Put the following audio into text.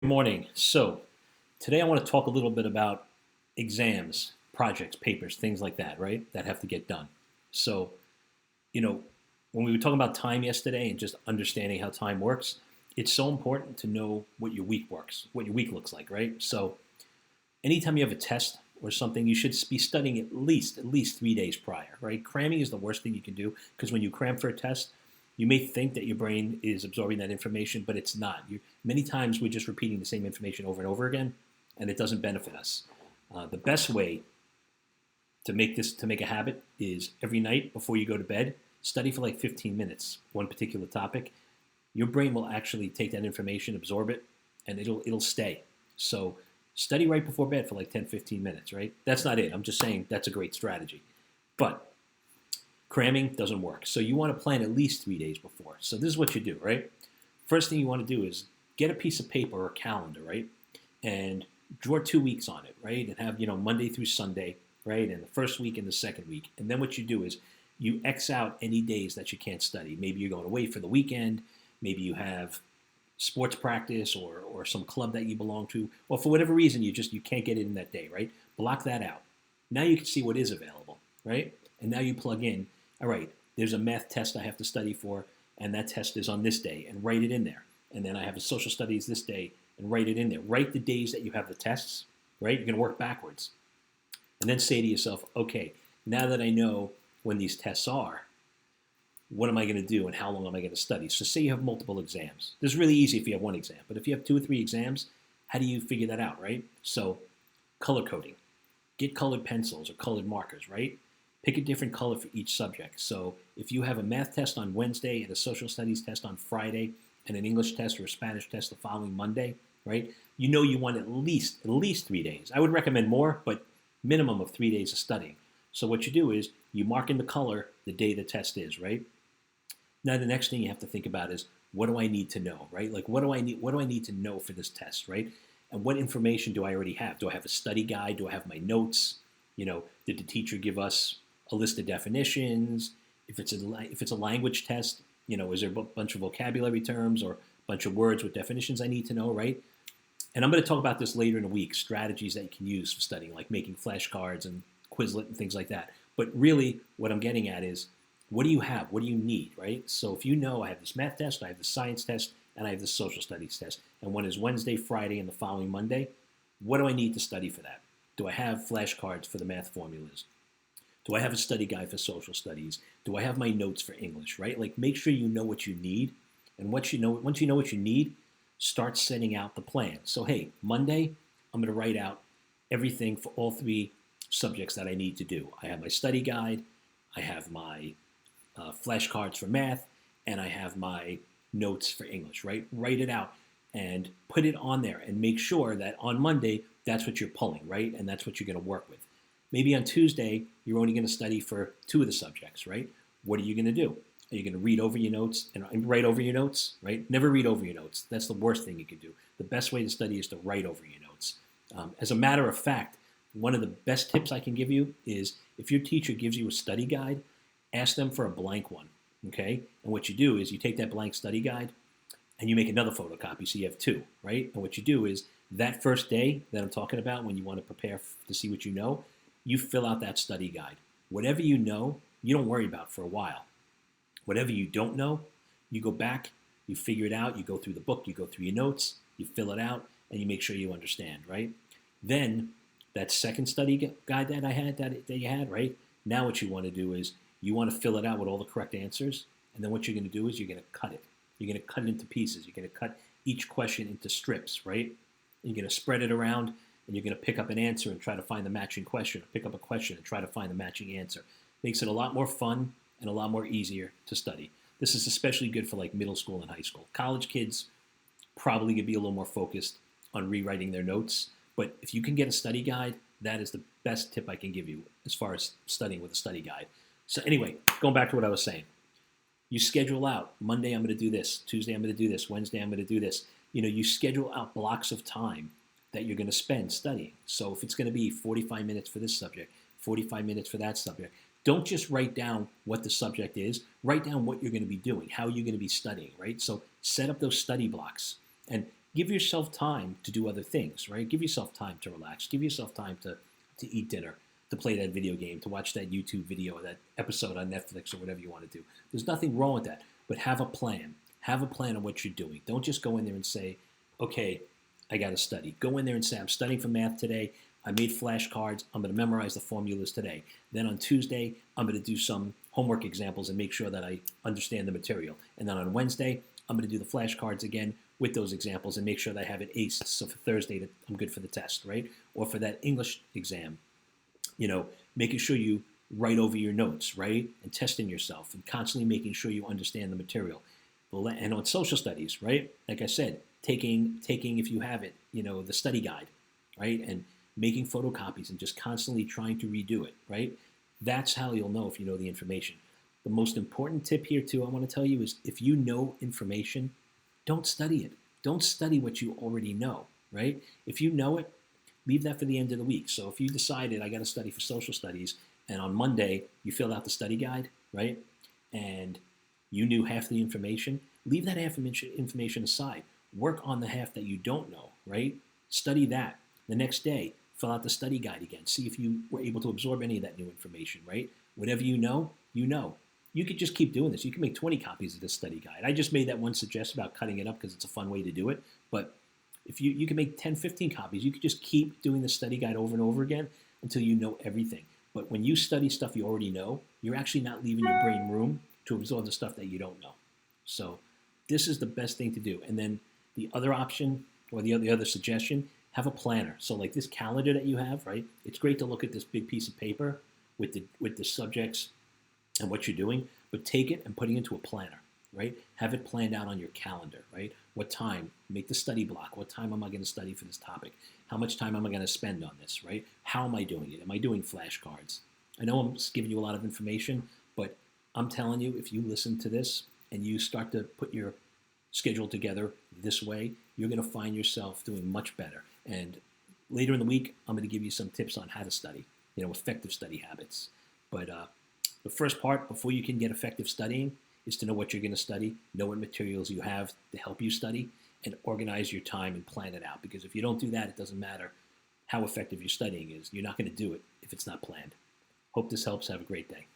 Good morning. So, today I want to talk a little bit about exams, projects, papers, things like that, right? That have to get done. So, you know, when we were talking about time yesterday and just understanding how time works, it's so important to know what your week works, what your week looks like, right? So, anytime you have a test or something, you should be studying at least 3 days prior, right? Cramming is the worst thing you can do because when you cram for a test, you may think that your brain is absorbing that information, but it's not. Many times we're just repeating the same information over and over again, and it doesn't benefit us. The best way to make a habit is every night before you go to bed, study for like 15 minutes one particular topic. Your brain will actually take that information, absorb it, and it'll stay. So study right before bed for like 10, 15 minutes, right? That's not it. I'm just saying that's a great strategy. But cramming doesn't work. So you want to plan at least 3 days before. So this is what you do, right? First thing you want to do is get a piece of paper or a calendar, right? And draw 2 weeks on it, right? And have, Monday through Sunday, right? And the first week and the second week. And then what you do is you X out any days that you can't study. Maybe you're going away for the weekend. Maybe you have sports practice or some club that you belong to, or for whatever reason you can't get it in that day, right? Block that out. Now you can see what is available, right? And now you plug in, all right, there's a math test I have to study for, and that test is on this day, and write it in there. And then I have a social studies this day, and write it in there. Write the days that you have the tests, right? You're going to work backwards. And then say to yourself, okay, now that I know when these tests are, what am I going to do and how long am I going to study? So say you have multiple exams. This is really easy if you have one exam, but if you have 2 or 3 exams, how do you figure that out, right? So color coding. Get colored pencils or colored markers, right? Pick a different color for each subject. So if you have a math test on Wednesday and a social studies test on Friday and an English test or a Spanish test the following Monday, right? You know you want at least 3 days. I would recommend more, but minimum of 3 days of studying. So what you do is you mark in the color the day the test is, right? Now the next thing you have to think about is what do I need to know, right? Like what do I need to know for this test, right? And what information do I already have? Do I have a study guide? Do I have my notes? Did the teacher give us a list of definitions? If it's a language test, is there a bunch of vocabulary terms or a bunch of words with definitions I need to know, right? And I'm going to talk about this later in the week, strategies that you can use for studying, like making flashcards and Quizlet and things like that. But really, what I'm getting at is what do you have? What do you need, right? So if you know I have this math test, I have this science test, and I have this social studies test, and one is Wednesday, Friday, and the following Monday, what do I need to study for that? Do I have flashcards for the math formulas? Do I have a study guide for social studies? Do I have my notes for English, right? Like make sure you know what you need. And once you know what you need, start setting out the plan. So hey, Monday, I'm going to write out everything for all 3 subjects that I need to do. I have my study guide, I have my flashcards for math, and I have my notes for English, right? Write it out and put it on there and make sure that on Monday, that's what you're pulling, right? And that's what you're going to work with. Maybe on Tuesday, you're only going to study for 2 of the subjects, right? What are you going to do? Are you going to read over your notes and write over your notes, right? Never read over your notes. That's the worst thing you can do. The best way to study is to write over your notes. As a matter of fact, one of the best tips I can give you is if your teacher gives you a study guide, ask them for a blank one, okay? And what you do is you take that blank study guide and you make another photocopy so you have 2, right? And what you do is that first day that I'm talking about when you want to prepare to see what you know, you fill out that study guide. Whatever you know, you don't worry about for a while. Whatever you don't know, you go back, you figure it out, you go through the book, you go through your notes, you fill it out, and you make sure you understand, right? Then that second study guide that you had, right? Now what you want to do is you want to fill it out with all the correct answers, and then what you're going to do is you're going to cut it. You're going to cut it into pieces. You're going to cut each question into strips, right? You're going to spread it around, and you're going to pick up an answer and try to find the matching question, or pick up a question and try to find the matching answer. Makes it a lot more fun and a lot more easier to study. This is especially good for like middle school and high school. College kids probably could be a little more focused on rewriting their notes, but if you can get a study guide, that is the best tip I can give you as far as studying with a study guide. So anyway, going back to what I was saying, you schedule out, Monday I'm going to do this, Tuesday I'm going to do this, Wednesday I'm going to do this. You schedule out blocks of time that you're going to spend studying. So if it's going to be 45 minutes for this subject, 45 minutes for that subject, don't just write down what the subject is. Write down what you're going to be doing, how you're going to be studying, right? So set up those study blocks and give yourself time to do other things, right? Give yourself time to relax. Give yourself time to eat dinner, to play that video game, to watch that YouTube video, that episode on Netflix or whatever you want to do. There's nothing wrong with that, but have a plan. Have a plan on what you're doing. Don't just go in there and say, okay, I got to study. Go in there and say, I'm studying for math today. I made flashcards. I'm going to memorize the formulas today. Then on Tuesday, I'm going to do some homework examples and make sure that I understand the material. And then on Wednesday, I'm going to do the flashcards again with those examples and make sure that I have it aced. So for Thursday, that I'm good for the test, right? Or for that English exam, making sure you write over your notes, right? And testing yourself and constantly making sure you understand the material. And on social studies, right? Like I said, taking if you have it, the study guide, right? And making photocopies and just constantly trying to redo it, right? That's how you'll know if you know the information. The most important tip here, too, I want to tell you is if you know information, don't study it. Don't study what you already know, right? If you know it, leave that for the end of the week. So if you decided I got to study for social studies, and on Monday you filled out the study guide, right? And you knew half the information, leave that half information aside. Work on the half that you don't know, right? Study that. The next day, fill out the study guide again. See if you were able to absorb any of that new information, right? Whatever you know, you know. You could just keep doing this. You can make 20 copies of this study guide. I just made that one suggestion about cutting it up because it's a fun way to do it. But if you can make 10, 15 copies, you could just keep doing the study guide over and over again until you know everything. But when you study stuff you already know, you're actually not leaving your brain room to absorb the stuff that you don't know. So this is the best thing to do. And then the other option or the other suggestion, have a planner. So like this calendar that you have, right? It's great to look at this big piece of paper with the subjects and what you're doing, but take it and put it into a planner, right? Have it planned out on your calendar, right? What time? Make the study block. What time am I going to study for this topic? How much time am I going to spend on this, right? How am I doing it? Am I doing flashcards? I know I'm just giving you a lot of information, but I'm telling you, if you listen to this and you start to put your schedule together this way, you're going to find yourself doing much better. And later in the week, I'm going to give you some tips on how to study, effective study habits. But the first part, before you can get effective studying, is to know what you're going to study, know what materials you have to help you study, and organize your time and plan it out. Because if you don't do that, it doesn't matter how effective your studying is. You're not going to do it if it's not planned. Hope this helps. Have a great day.